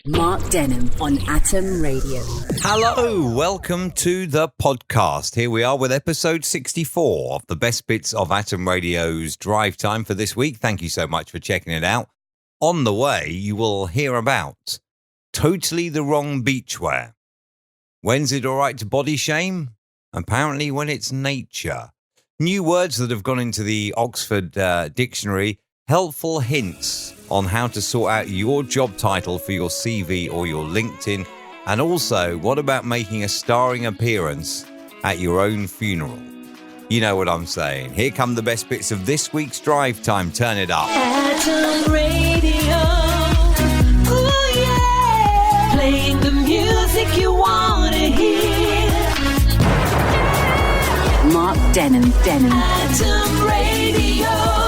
Mark Denholm on Atom Radio. Hello, welcome to the podcast. Here we are with episode 64 of the best bits of Atom Radio's drive time for this week. Thank you so much for checking it out. On the way, you will hear about totally the wrong beachwear. When's it all right to body shame? Apparently when it's nature. New words that have gone into the Oxford Dictionary. Helpful hints on how to sort out your job title for your CV or your LinkedIn. And also, what about making a starring appearance at your own funeral? You know what I'm saying. Here come the best bits of this week's drive time. Turn it up. Atom Radio. Ooh, yeah. Playing the music you want to hear. Mark Denholm. AtomRadio.co.uk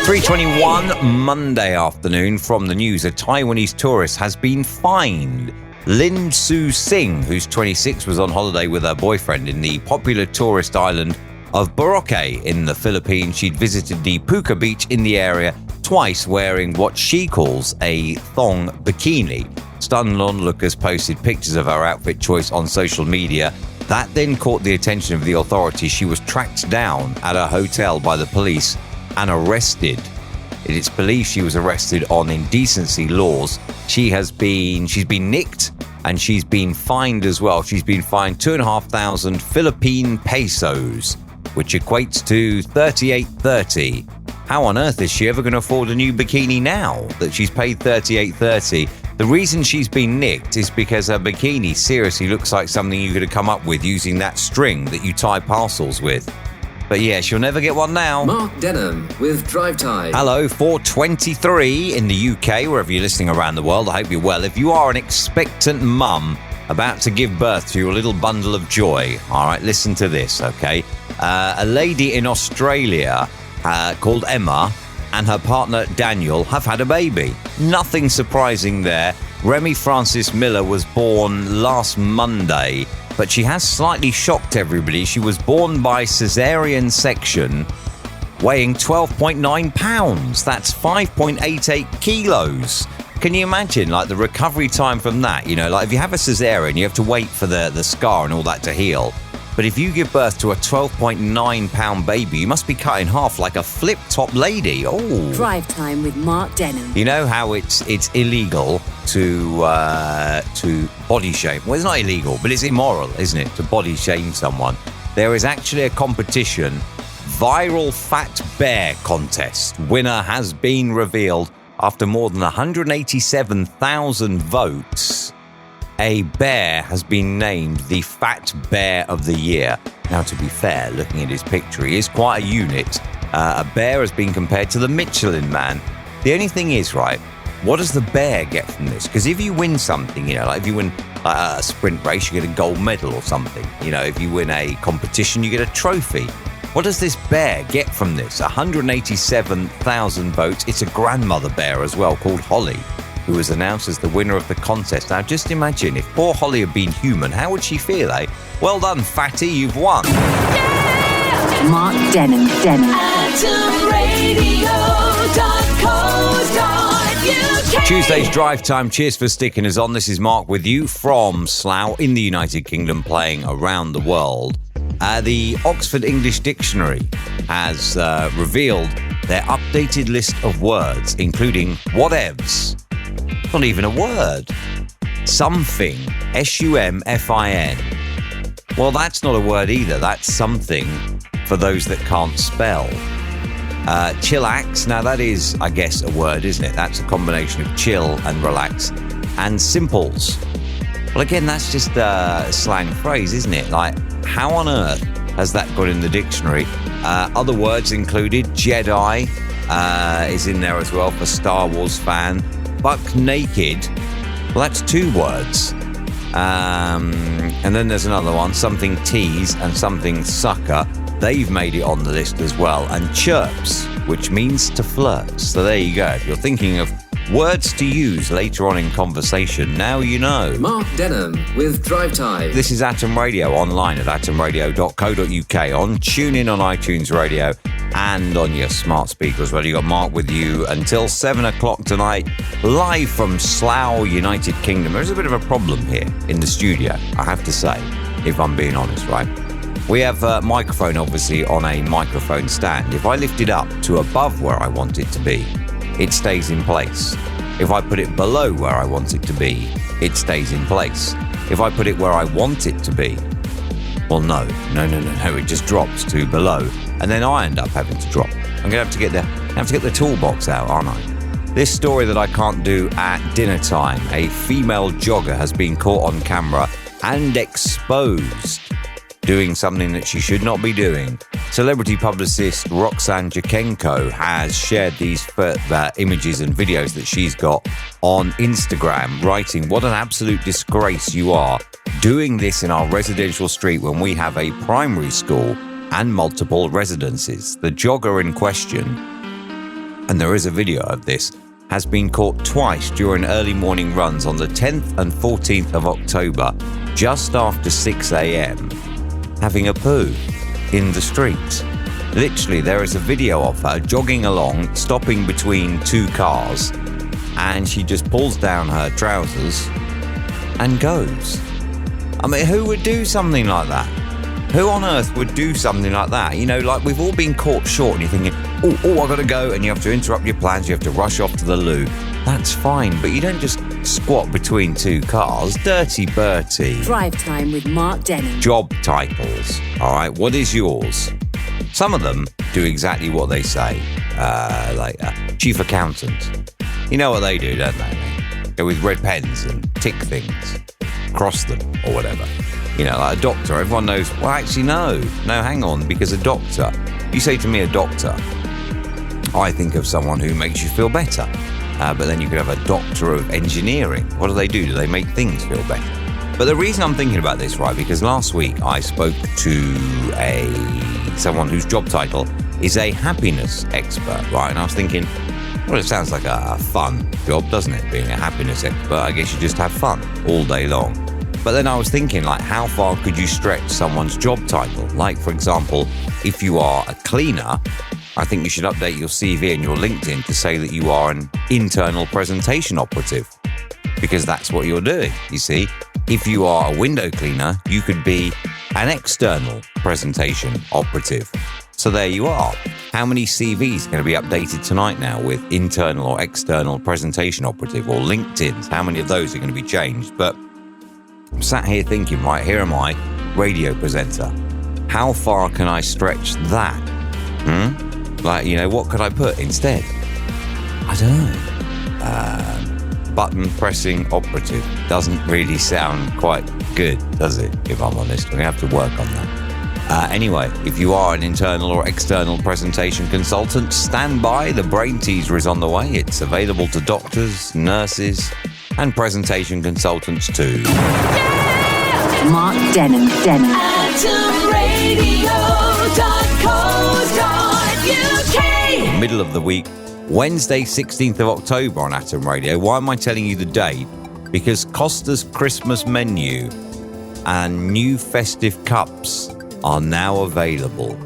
3:21 Monday afternoon. From the news, a Taiwanese tourist has been fined. Lin Su Sing, who's 26, was on holiday with her boyfriend in the popular tourist island of Boracay in the Philippines. She'd visited the Puka beach in the area twice wearing what she calls a thong bikini. Stunned onlookers posted pictures of her outfit choice on social media. That then caught the attention of the authorities. She was tracked down at a hotel by the police and arrested. It is believed she was arrested on indecency laws. She's been nicked and she's been fined as well. She's been fined 2,500 Philippine pesos, which equates to 38.30. How on earth is she ever going to afford a new bikini now that she's paid 38.30? The reason she's been nicked is because her bikini seriously looks like something you could have come up with using that string that you tie parcels with. But yeah, she'll never get one now. Mark Denholm with Drive Time. Hello, 4:23 in the UK, wherever you're listening around the world. I hope you're well. If you are an expectant mum about to give birth to your little bundle of joy, all right, listen to this, okay? A lady in Australia called Emma and her partner Daniel have had a baby. Nothing surprising there. Remy Frances Miller was born last Monday, but she has slightly shocked everybody. She was born by caesarean section, weighing 12.9 pounds. That's 5.88 kilos. Can you imagine, like, the recovery time from that? You know, like, if you have a caesarean, you have to wait for the scar and all that to heal. But if you give birth to a 12.9 pound baby, you must be cut in half like a flip-top lady. Oh. Drive time with Mark Denholm. You know how it's illegal to body shame? Well, it's not illegal, but it's immoral, isn't it, to body shame someone? There is actually a competition, Viral Fat Bear Contest. Winner has been revealed after more than 187,000 votes. A bear has been named the Fat Bear of the Year. Now, to be fair, looking at his picture, he is quite a unit. A bear has been compared to the Michelin Man. The only thing is, right, what does the bear get from this? Because if you win something, you know, like if you win a sprint race, you get a gold medal or something. You know, if you win a competition, you get a trophy. What does this bear get from this? 187,000 votes. It's a grandmother bear as well, called Holly, who was announced as the winner of the contest. Now, just imagine, if poor Holly had been human, how would she feel, eh? Well done, fatty, you've won. Yeah! Mark Denholm. AtomRadio.co.uk Tuesday's drive time. Cheers for sticking us on. This is Mark with you from Slough in the United Kingdom, playing around the world. The Oxford English Dictionary has revealed their updated list of words, including whatevs. Not even a word. Something. SUMFIN. Well, that's not a word either. That's something for those that can't spell. Chillax. Now, that is, I guess, a word, isn't it? That's a combination of chill and relax. And simples. Well, again, that's just a slang phrase, isn't it? Like, how on earth has that got in the dictionary? Other words included Jedi is in there as well for Star Wars fan. Buck naked. Well, that's two words. And then there's another one, something tease and something sucker. They've made it on the list as well. And chirps, which means to flirt. So there you go. If you're thinking of words to use later on in conversation, now you know. Mark Denholm with Drive Time. This is Atom Radio, online at atomradio.co.uk, on TuneIn, on iTunes Radio, and on your smart speaker as well. You got Mark with you until 7 o'clock tonight, live from Slough, United Kingdom. There's a bit of a problem here in the studio, I have to say, if I'm being honest, right? We have a microphone, obviously, on a microphone stand. If I lift it up to above where I want it to be, it stays in place. If I put it below where I want it to be, it stays in place. If I put it where I want it to be, well, no, it just drops to below, and then I end up having to drop. I'm going to have to get the toolbox out, aren't I? This story that I can't do at dinner time. A female jogger has been caught on camera and exposed doing something that she should not be doing. Celebrity publicist Roxanne Jakenko has shared these images and videos that she's got on Instagram, writing, "What an absolute disgrace you are, doing this in our residential street when we have a primary school and multiple residences." The jogger in question, and there is a video of this, has been caught twice during early morning runs on the 10th and 14th of October, just after 6 a.m, having a poo in the street. Literally, there is a video of her jogging along, stopping between two cars, and she just pulls down her trousers and goes. I mean, who would do something like that? Who on earth would do something like that? You know, like, we've all been caught short and you're thinking, oh, I've got to go, and you have to interrupt your plans, you have to rush off to the loo. That's fine, but you don't just squat between two cars. Dirty Bertie. Drive Time with Mark Denholm. Job titles. All right, what is yours? Some of them do exactly what they say, like chief accountant. You know what they do, don't they? They go with red pens and tick things, cross them or whatever. You know, like a doctor, everyone knows, well, actually, no, hang on, because a doctor, you say to me a doctor, I think of someone who makes you feel better. But then you could have a doctor of engineering. What do? Do they make things feel better? But the reason I'm thinking about this, right, because last week I spoke to someone whose job title is a happiness expert, right? And I was thinking, well, it sounds like a fun job, doesn't it? Being a happiness expert, I guess you just have fun all day long. But then I was thinking, like, how far could you stretch someone's job title? Like, for example, if you are a cleaner, I think you should update your CV and your LinkedIn to say that you are an internal presentation operative, because that's what you're doing, you see. If you are a window cleaner, you could be an external presentation operative. So there you are. How many CVs are going to be updated tonight now with internal or external presentation operative, or LinkedIn's? How many of those are going to be changed? But I'm sat here thinking, right, here am I, radio presenter. How far can I stretch that? Like, you know, what could I put instead? I don't know. Button pressing operative doesn't really sound quite good, does it? If I'm honest, we're going to have to work on that. Anyway, if you are an internal or external presentation consultant, stand by. The brain teaser is on the way. It's available to doctors, nurses, and presentation consultants too. Mark Denholm. AtomRadio.co.uk. Middle of the week, Wednesday 16th of October on Atom Radio. Why am I telling you the date? Because Costa's Christmas menu and new festive cups are now available.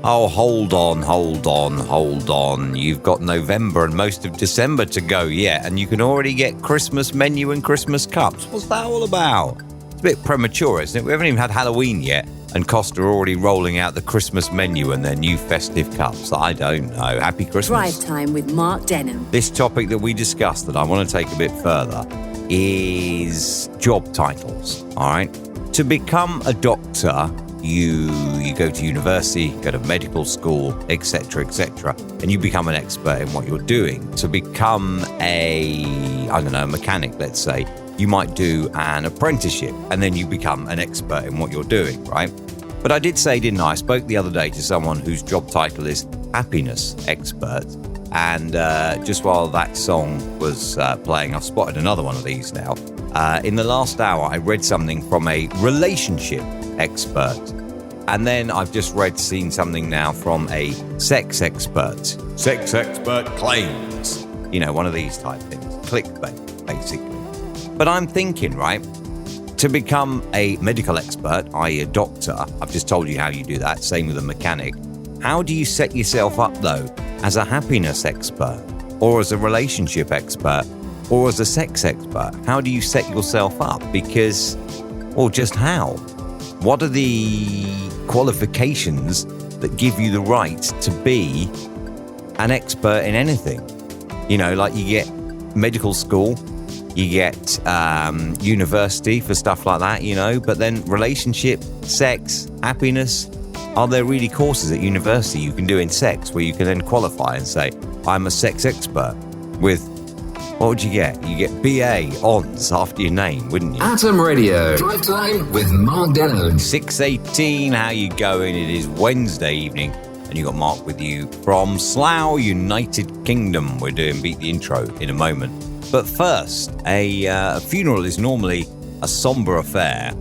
Oh, hold on. You've got November and most of December to go yet, and you can already get Christmas menu and Christmas cups. What's that all about? It's a bit premature, isn't it? We haven't even had Halloween yet, and Costa are already rolling out the Christmas menu and their new festive cups. I don't know. Happy Christmas. Drive Time with Mark Denholm. This topic that we discussed that I want to take a bit further is job titles, all right? To become a doctor, you go to university, go to medical school, etc., and you become an expert in what you're doing. To become a mechanic, let's say, you might do an apprenticeship, and then you become an expert in what you're doing, right? But I did say, didn't I? I spoke the other day to someone whose job title is happiness expert, and just while that song was playing, I've spotted another one of these now. In the last hour, I read something from a relationship expert. And then I've just seen something now from a sex expert. Sex expert claims. You know, one of these type things. Clickbait, basically. But I'm thinking, right, to become a medical expert, i.e. a doctor, I've just told you how you do that, same with a mechanic. How do you set yourself up, though, as a happiness expert, or as a relationship expert, or as a sex expert? How do you set yourself up? Because, well, just how? What are the qualifications that give you the right to be an expert in anything? You know, like you get medical school, you get university for stuff like that, you know, but then relationship, sex, happiness, are there really courses at university you can do in sex where you can then qualify and say, I'm a sex expert with, what would you get? You get BA Ons after your name, wouldn't you? Atom Radio. Drive Time with Mark Denholm. 6:18, how you going? It is Wednesday evening, and you got Mark with you from Slough, United Kingdom. We're doing Beat the Intro in a moment. But first, a funeral is normally a somber affair.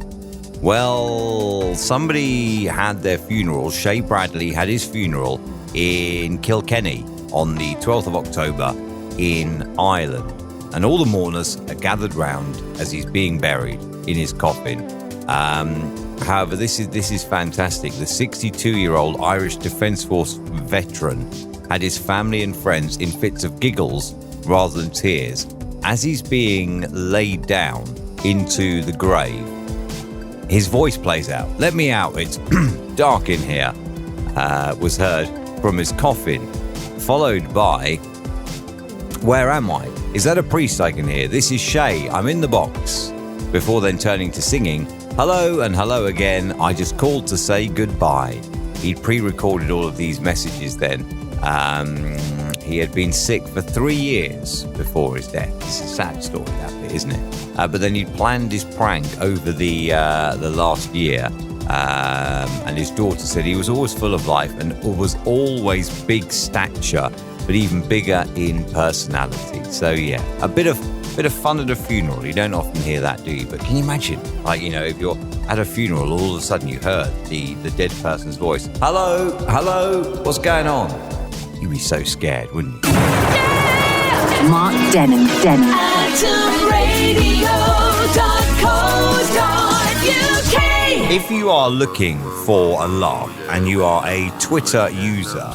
Well, somebody had their funeral. Shay Bradley had his funeral in Kilkenny on the 12th of October in Ireland. And all the mourners are gathered round as he's being buried in his coffin. However, this is fantastic. The 62-year-old Irish Defence Force veteran had his family and friends in fits of giggles rather than tears as he's being laid down into the grave. His voice plays out. Let me out, it's dark in here, was heard from his coffin, followed by, where am I? Is that a priest I can hear? This is Shay, I'm in the box. Before then turning to singing, hello and hello again, I just called to say goodbye. He'd pre-recorded all of these messages then. He had been sick for 3 years before his death. It's a sad story, that bit, isn't it? But then he'd planned his prank over the last year. And his daughter said he was always full of life and was always big stature, but even bigger in personality. So yeah, a bit of fun at a funeral. You don't often hear that, do you? But can you imagine, like, you know, if you're at a funeral, all of a sudden you heard the dead person's voice. Hello, what's going on? You'd be so scared, wouldn't you? Yeah! Mark Denholm. AtomRadio.co.uk. If you are looking for a laugh and you are a Twitter user,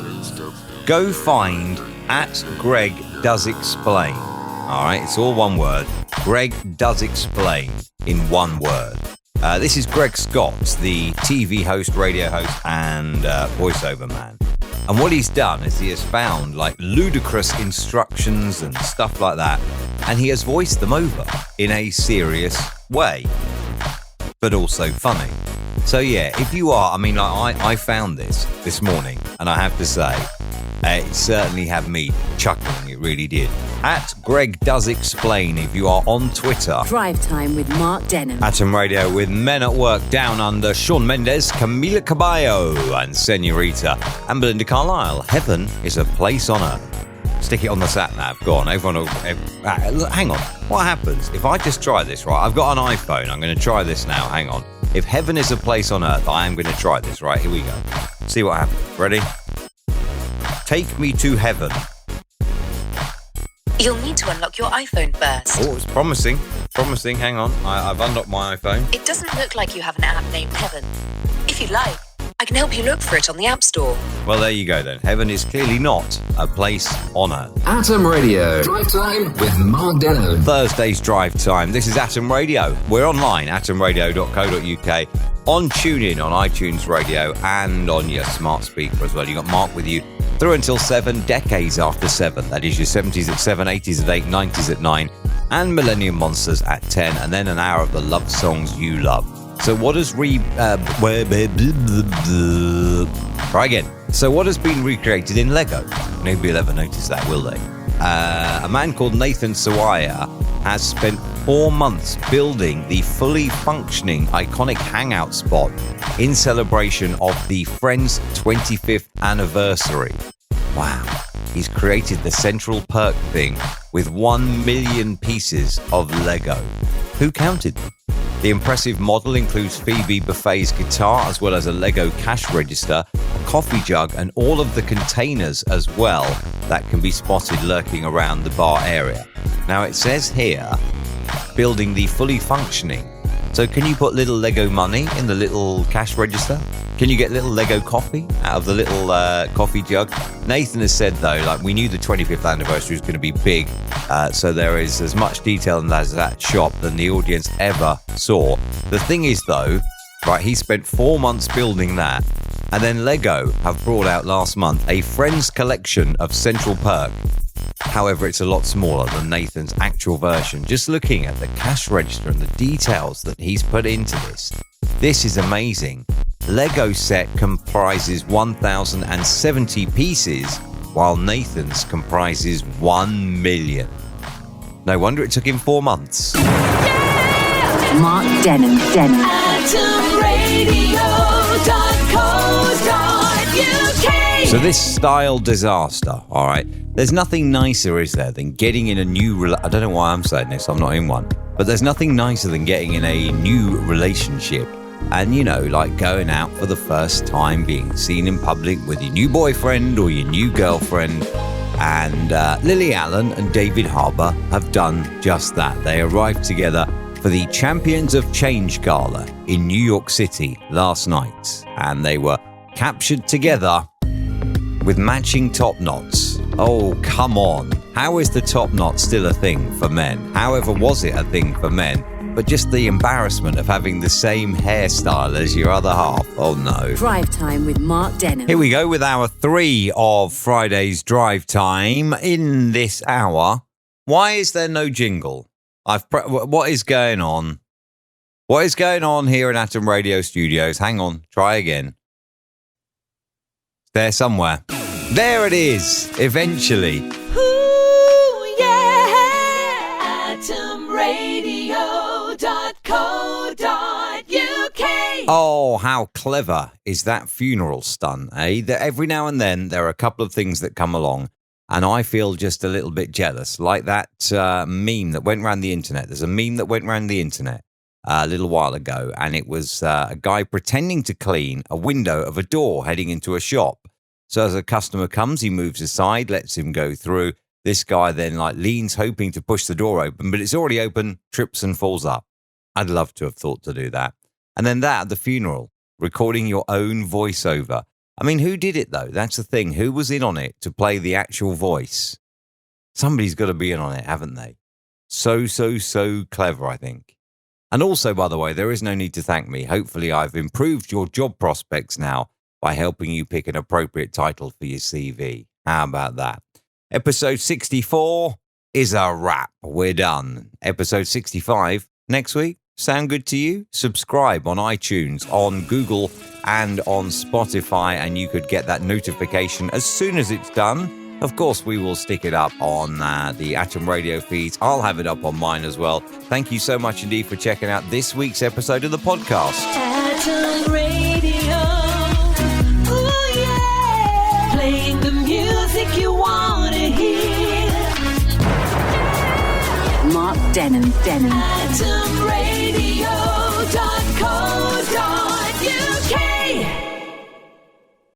go find @GregDoesExplain. All right, it's all one word. Greg Does Explain in one word. This is Greg Scott, the TV host, radio host, and voiceover man. And what he's done is he has found like ludicrous instructions and stuff like that, and he has voiced them over in a serious way, but also funny. So yeah, if you are, I mean, I found this morning, and I have to say, it certainly had me chuckling, it really did. @GregDoesExplain if you are on Twitter. Drive Time with Mark Denholm. Atom Radio with Men at Work Down Under, Shawn Mendes, Camila Cabello and Senorita, and Belinda Carlisle. Heaven is a place on earth. Stick it on the sat nav. Go on, everyone. Hang on. What happens if I just try this, right? I've got an iPhone. I'm going to try this now. Hang on. If heaven is a place on earth, I am going to try this, right? Here we go. See what happens. Ready? Take me to heaven. You'll need to unlock your iPhone first. Oh, it's promising. Promising. Hang on. I've unlocked my iPhone. It doesn't look like you have an app named Heaven. If you'd like, I can help you look for it on the App Store. Well, there you go then. Heaven is clearly not a place on earth. Atom Radio. Drive Time with Mark Denholm. Thursday's Drive Time. This is Atom Radio. We're online, atomradio.co.uk, on TuneIn, on iTunes Radio, and on your smart speaker as well. You got Mark with you through until 7, decades after 7. That is your 70s at 7, 80s at 8, 90s at 9, and Millennium Monsters at 10, and then an hour of the love songs you love. So what has try again. So what has been recreated in Lego? Nobody will ever notice that, will they? A man called Nathan Sawaya has spent 4 months building the fully functioning iconic hangout spot in celebration of the Friends 25th anniversary. Wow. He's created the Central Perk thing with 1 million pieces of Lego. Who counted them? The impressive model includes Phoebe Buffet's guitar, as well as a Lego cash register, a coffee jug, and all of the containers as well that can be spotted lurking around the bar area. Now it says here, building the fully functioning. So can you put little Lego money in the little cash register? Can you get little Lego coffee out of the little coffee jug? Nathan has said, though, like, we knew the 25th anniversary was going to be big, so there is as much detail in that shop than the audience ever saw. The thing is, though, right, he spent 4 months building that, and then Lego have brought out last month a Friends collection of Central Perk. However, it's a lot smaller than Nathan's actual version. Just looking at the cash register and the details that he's put into this is amazing. Lego set comprises 1,070 pieces, while Nathan's comprises 1 million. No wonder it took him 4 months. Mark Denham. AtomRadio.co.uk. So this style disaster, all right, there's nothing nicer, is there, than getting in a new... I don't know why I'm saying this, I'm not in one. But there's nothing nicer than getting in a new relationship. And, you know, like going out for the first time, being seen in public with your new boyfriend or your new girlfriend. And Lily Allen and David Harbour have done just that. They arrived together for the Champions of Change Gala in New York City last night. And they were captured together with matching top knots. Oh, come on. How is the top knot still a thing for men? However, was it a thing for men? But just the embarrassment of having the same hairstyle as your other half. Oh, no. Drive Time with Mark Denham. Here we go with hour 3 of Friday's Drive Time. In this hour, why is there no jingle? What is going on? What is going on here in Atom Radio Studios? Hang on, try again. It's there somewhere. There it is, eventually. Ooh, yeah. AtomRadio.co.uk. Oh, how clever is that funeral stunt, eh? That every now and then there are a couple of things that come along, and I feel just a little bit jealous. Like that meme that went around the internet. There's a meme that went around the internet a little while ago, and it was a guy pretending to clean a window of a door heading into a shop. So as a customer comes, he moves aside, lets him go through. This guy then leans, hoping to push the door open, but it's already open, trips and falls up. I'd love to have thought to do that. And then that at the funeral, recording your own voiceover. I mean, who did it, though? That's the thing. Who was in on it to play the actual voice? Somebody's got to be in on it, haven't they? So clever, I think. And also, by the way, there is no need to thank me. Hopefully, I've improved your job prospects now by helping you pick an appropriate title for your CV. How about that? Episode 64 is a wrap. We're done. Episode 65 next week. Sound good to you? Subscribe on iTunes, on Google, and on Spotify, and you could get that notification as soon as it's done. Of course, we will stick it up on the Atom Radio feeds. I'll have it up on mine as well. Thank you so much indeed for checking out this week's episode of the podcast. Atom Radio. Ooh, yeah. Playing the music you want to hear. Mark Denham. Atom